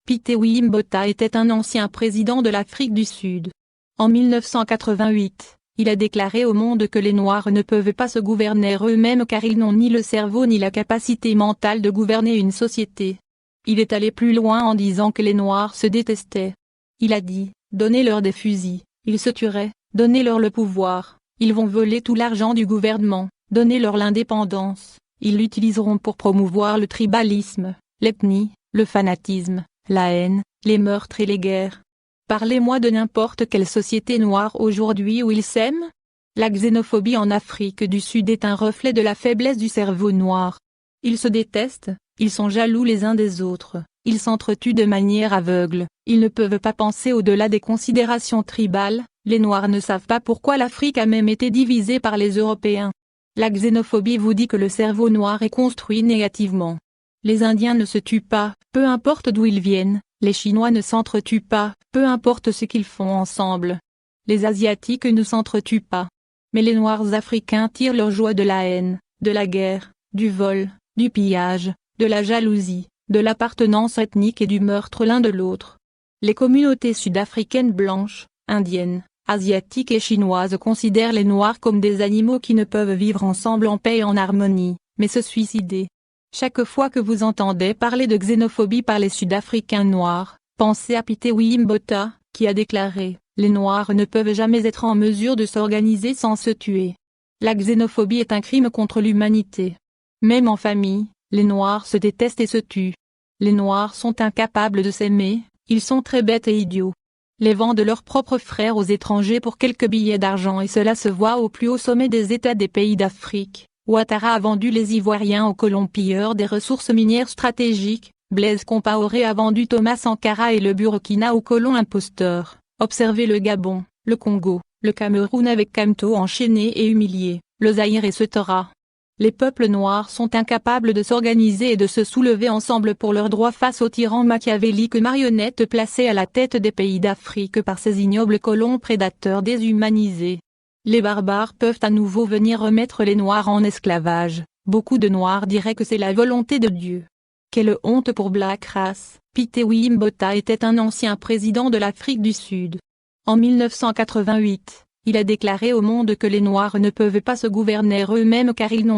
Pitewi Botha était un ancien président de l'Afrique du Sud. En 1988, il a déclaré au monde que les Noirs ne peuvent pas se gouverner eux-mêmes car ils n'ont ni le cerveau ni la capacité mentale de gouverner une société. Il est allé plus loin en disant que les Noirs se détestaient. Il a dit, donnez-leur des fusils, ils se tueraient, donnez-leur le pouvoir, ils vont voler tout l'argent du gouvernement, donnez-leur l'indépendance, ils l'utiliseront pour promouvoir le tribalisme, l'ethnie, le fanatisme, la haine, les meurtres et les guerres. Parlez-moi de n'importe quelle société noire aujourd'hui où ils s'aiment. La xénophobie en Afrique du Sud est un reflet de la faiblesse du cerveau noir. Ils se détestent, ils sont jaloux les uns des autres, ils s'entretuent de manière aveugle, ils ne peuvent pas penser au-delà des considérations tribales, les Noirs ne savent pas pourquoi l'Afrique a même été divisée par les Européens. La xénophobie vous dit que le cerveau noir est construit négativement. Les Indiens ne se tuent pas, peu importe d'où ils viennent, les Chinois ne s'entretuent pas, peu importe ce qu'ils font ensemble. Les Asiatiques ne s'entretuent pas. Mais les Noirs africains tirent leur joie de la haine, de la guerre, du vol, du pillage, de la jalousie, de l'appartenance ethnique et du meurtre l'un de l'autre. Les communautés sud-africaines blanches, indiennes, asiatiques et chinoises considèrent les Noirs comme des animaux qui ne peuvent vivre ensemble en paix et en harmonie, mais se suicider. Chaque fois que vous entendez parler de xénophobie par les Sud-Africains noirs, pensez à Pitewi Botha, qui a déclaré « Les Noirs ne peuvent jamais être en mesure de s'organiser sans se tuer. La xénophobie est un crime contre l'humanité. Même en famille, les Noirs se détestent et se tuent. Les Noirs sont incapables de s'aimer, ils sont très bêtes et idiots. Les vendent leurs propres frères aux étrangers pour quelques billets d'argent et cela se voit au plus haut sommet des États des pays d'Afrique. Ouattara a vendu les Ivoiriens aux colons pilleurs des ressources minières stratégiques, Blaise Compaoré a vendu Thomas Sankara et le Burkina aux colons imposteurs. Observez le Gabon, le Congo, le Cameroun avec Kamto enchaîné et humilié, le Zaïre et Setora. Les peuples noirs sont incapables de s'organiser et de se soulever ensemble pour leurs droits face aux tyrans machiavéliques marionnettes placés à la tête des pays d'Afrique par ces ignobles colons prédateurs déshumanisés. Les barbares peuvent à nouveau venir remettre les Noirs en esclavage. Beaucoup de Noirs diraient que c'est la volonté de Dieu. Quelle honte pour Black Race. Pitewi Botha était un ancien président de l'Afrique du Sud. En 1988, il a déclaré au monde que les Noirs ne peuvent pas se gouverner eux-mêmes car ils n'ont